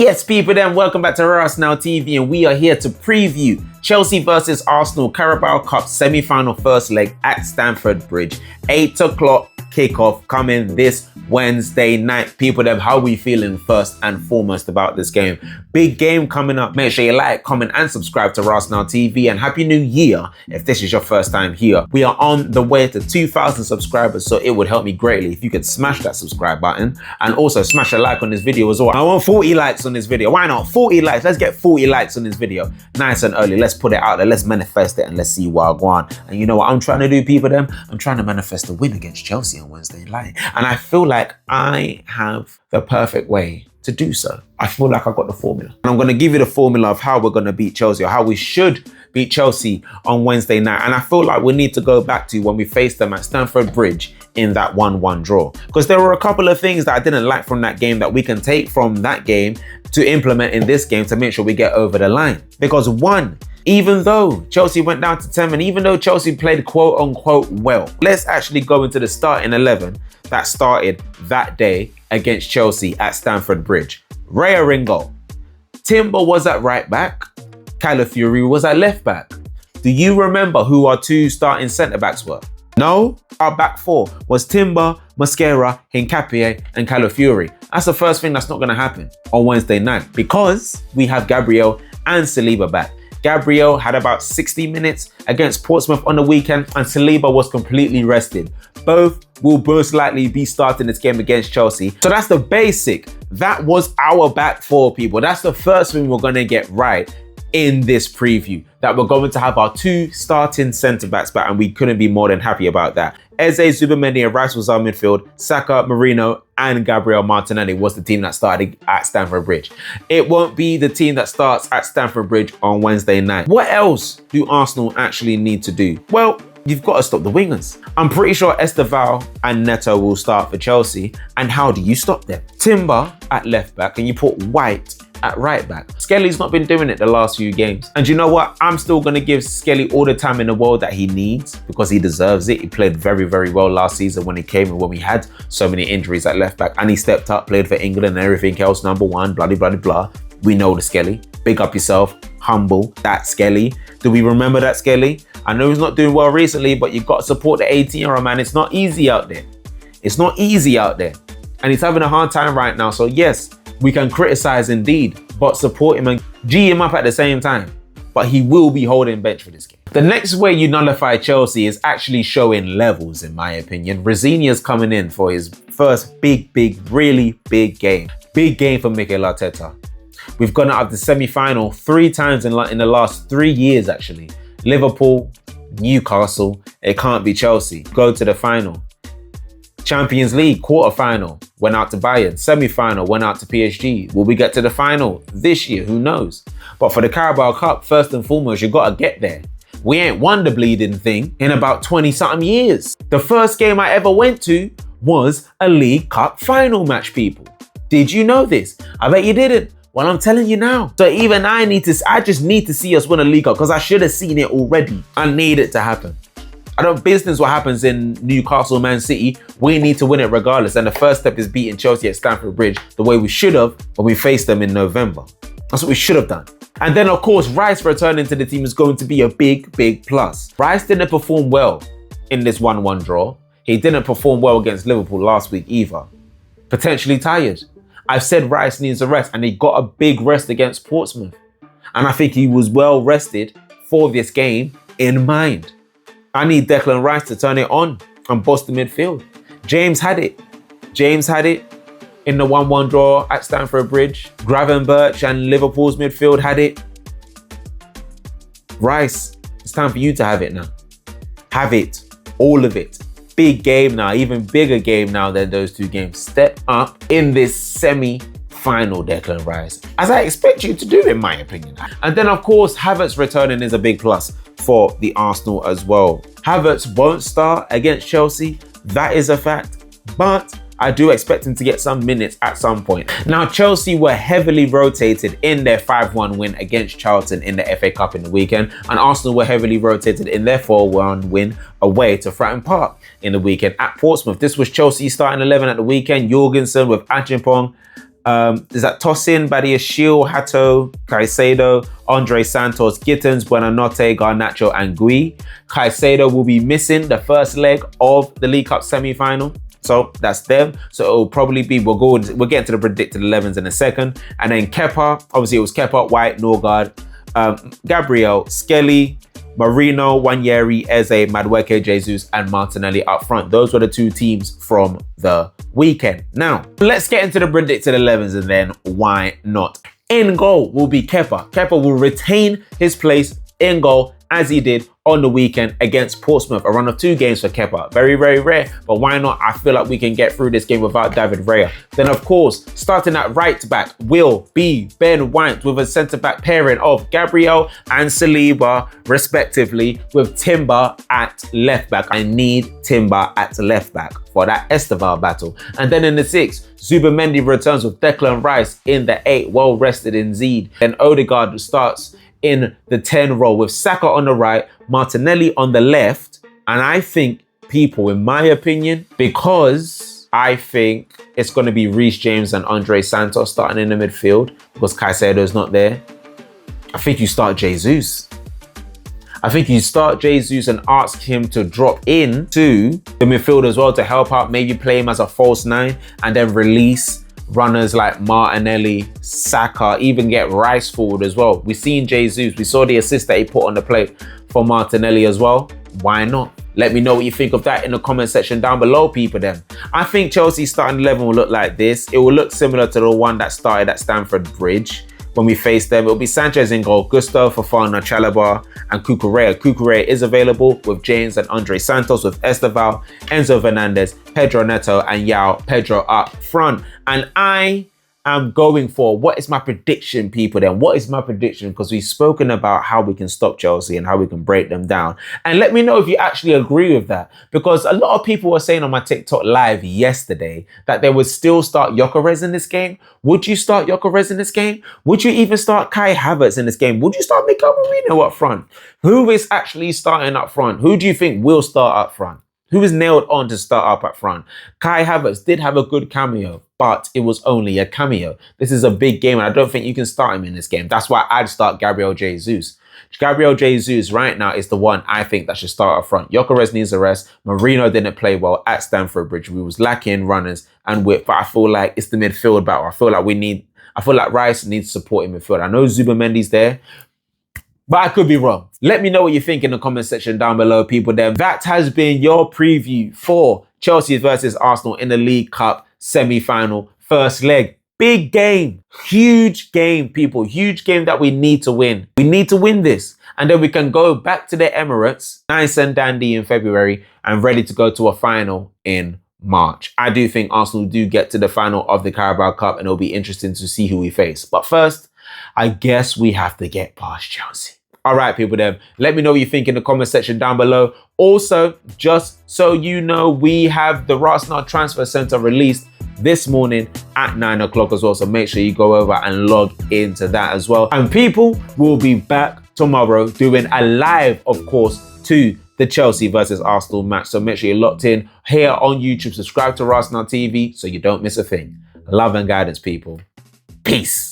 Yes, people, then welcome back to To Rasenal TV, and we are here to preview Chelsea versus Arsenal Carabao Cup semi-final first leg at Stamford Bridge. 8 o'clock kickoff coming this Wednesday night. People, then how we feeling first and foremost about this game? Big game coming up. Make sure you like, comment and subscribe to Rasenal TV, and Happy New Year if this is your first time here. We are on the way to 2,000 subscribers, so it would help me greatly if you could smash that subscribe button and also smash a like on this video as well. I want 40 likes on this video. Why not? 40 likes. Let's get 40 likes on this video. Nice and early. Let's put it out there. Let's manifest it and let's see what I want. And you know what I'm trying to do, people? Them? I'm trying to manifest a win against Chelsea on Wednesday night. And I feel like I have the perfect way to do so. I feel like I've got the formula. And I'm going to give you the formula of how we're going to beat Chelsea, or how we should beat Chelsea on Wednesday night. And I feel like we need to go back to when we faced them at Stamford Bridge in that 1-1 draw. Because there were a couple of things that I didn't like from that game that we can take from that game to implement in this game to make sure we get over the line. Because one, even though Chelsea went down to 10 men, even though Chelsea played quote unquote well, let's actually go into the starting 11 that started that day against Chelsea at Stamford Bridge. Righg in goal. Timber was at right back. Calafiori was at left back. Do you remember who our two starting centre backs were? No? Our back four was Timber, Mascara, Hincapié and Calafiori. That's the first thing that's not going to happen on Wednesday night because we have Gabriel and Saliba back. Gabriel had about 60 minutes against Portsmouth on the weekend and Saliba was completely rested. Both will most likely be starting this game against Chelsea. So that's the basic. That was our back four, people. That's the first thing we're going to get right in this preview, that we're going to have our two starting centre-backs back, and we couldn't be more than happy about that. Eze, Zubimendi and Rice was our midfield. Saka, Marino and Gabriel Martinelli was the team that started at Stamford Bridge. It won't be the team that starts at Stamford Bridge on Wednesday night. What else do Arsenal actually need to do? Well, you've got to stop the wingers. I'm pretty sure Esteval and Neto will start for Chelsea. And how do you stop them? Timber at left back and you put White at right back. Skelly's not been doing it the last few games. And you know what? I'm still going to give Skelly all the time in the world that he needs because he deserves it. He played very, very well last season when he came and when we had so many injuries at left back. And he stepped up, played for England and everything else. Number one, blah, blah, blah, blah. We know the Skelly. Big up yourself. Humble. That Skelly. Do we remember that Skelly? I know he's not doing well recently, but you've got to support the 18-year-old man. It's not easy out there. It's not easy out there. And he's having a hard time right now. So yes, we can criticize indeed, but support him and G him up at the same time. But he will be holding bench for this game. The next way you nullify Chelsea is actually showing levels, in my opinion. Rosenior's coming in for his first really big game. Big game for Mikel Arteta. We've gone out of the semi-final 3 times in the last 3 years, actually. Liverpool, Newcastle, it can't be Chelsea. Go to the final. Champions League quarter-final, went out to Bayern. Semi-final, went out to PSG. Will we get to the final this year? Who knows? But for the Carabao Cup, first and foremost, you got to get there. We ain't won the bleeding thing in about 20-something years. The first game I ever went to was a League Cup final match, people. Did you know this? I bet you didn't. Well, I'm telling you now. So even I just need to see us win a League Cup because I should have seen it already. I need it to happen. I don't business what happens in Newcastle, Man City. We need to win it regardless. And the first step is beating Chelsea at Stamford Bridge the way we should have when we faced them in November. That's what we should have done. And then, of course, Rice returning to the team is going to be a big, big plus. Rice didn't perform well in this 1-1 draw. He didn't perform well against Liverpool last week either. Potentially tired. I've said Rice needs a rest, and he got a big rest against Portsmouth. And I think he was well rested for this game in mind. I need Declan Rice to turn it on and bust the midfield. James had it. James had it in the 1-1 draw at Stamford Bridge. Gravenberch and Liverpool's midfield had it. Rice, it's time for you to have it now. Have it. All of it. Big game now, even bigger game now than those two games. Step up in this semi-final, Declan Rice, as I expect you to do, in my opinion. And then, of course, Havertz returning is a big plus for the Arsenal as well. Havertz won't start against Chelsea. That is a fact. But I do expect him to get some minutes at some point. Now, Chelsea were heavily rotated in their 5-1 win against Charlton in the FA Cup in the weekend, and Arsenal were heavily rotated in their 4-1 win away to Fratton Park in the weekend at Portsmouth. This was Chelsea's starting 11 at the weekend. Jorgensen with Achimpong, Is that Tosin, Badiashile, Hato, Caicedo, Andre Santos, Gittins, Buonanotte, Garnacho, and Gui. Caicedo will be missing the first leg of the League Cup semi-final. So that's them. So it'll probably be, we'll get into the predicted 11s in a second. And then Kepa, obviously it was Kepa, White, Norgard, Gabriel, Skelly, Marino, Wanyeri, Eze, Madueke, Jesus, and Martinelli up front. Those were the 2 teams from the weekend. Now, let's get into the predicted 11s and then why not? In goal will be Kepa. Kepa will retain his place in goal as he did on the weekend against Portsmouth. A run of 2 games for Kepa. Very, very rare, but why not? I feel like we can get through this game without David Raya. Then, of course, starting at right back will be Ben White with a centre-back pairing of Gabriel and Saliba, respectively, with Timber at left back. I need Timber at left back for that Esteval battle. And then in the 6, Zubimendi returns with Declan Rice in the 8, well rested indeed. Then Odegaard starts in the 10 role with Saka on the right, Martinelli on the left. And I think, people, in my opinion, because I think it's going to be Reece James and Andre Santos starting in the midfield because Caicedo's not there, I think you start Jesus. I think you start Jesus and ask him to drop into the midfield as well to help out, maybe play him as a false 9 and then release runners like Martinelli, Saka, even get Rice forward as well. We've seen Jesus. We saw the assist that he put on the plate for Martinelli as well. Why not? Let me know what you think of that in the comment section down below, people then. I think Chelsea's starting 11 will look like this. It will look similar to the one that started at Stamford Bridge. When we face them, it'll be Sanchez in goal, Gusto, Fofana, Chalobah, and Cucurella. Cucurella is available with James and Andre Santos, with Esteval, Enzo Fernandez, Pedro Neto, and Yao Pedro up front. And I am going for, what is my prediction, people then? What is my prediction? Because we've spoken about how we can stop Chelsea and how we can break them down. And let me know if you actually agree with that. Because a lot of people were saying on my TikTok live yesterday that they would still start Gyökeres in this game. Would you start Gyökeres in this game? Would you even start Kai Havertz in this game? Would you start Miguel Marino up front? Who is actually starting up front? Who do you think will start up front? Who is nailed on to start up front? Kai Havertz did have a good cameo, but it was only a cameo. This is a big game, and I don't think you can start him in this game. That's why I'd start Gabriel Jesus. Gabriel Jesus right now is the one I think that should start up front. Gyökeres needs a rest. Marino didn't play well at Stamford Bridge. We was lacking runners and width, but I feel like it's the midfield battle. I feel like Rice needs support in midfield. I know Zubimendi's there, but I could be wrong. Let me know what you think in the comment section down below, people then. That has been your preview for Chelsea versus Arsenal in the League Cup semi-final first leg. Big game, huge game, people. Huge game that we need to win. We need to win this. And then we can go back to the Emirates, nice and dandy in February, and ready to go to a final in March. I do think Arsenal do get to the final of the Carabao Cup, and it'll be interesting to see who we face. But first, I guess we have to get past Chelsea. All right, people then, let me know what you think in the comment section down below. Also, just so you know, we have the Rasenal Transfer Centre released this morning at 9 o'clock as well. So make sure you go over and log into that as well. And people, will be back tomorrow doing a live, of course, to the Chelsea versus Arsenal match. So make sure you're locked in here on YouTube. Subscribe to Rasenal TV so you don't miss a thing. Love and guidance, people. Peace.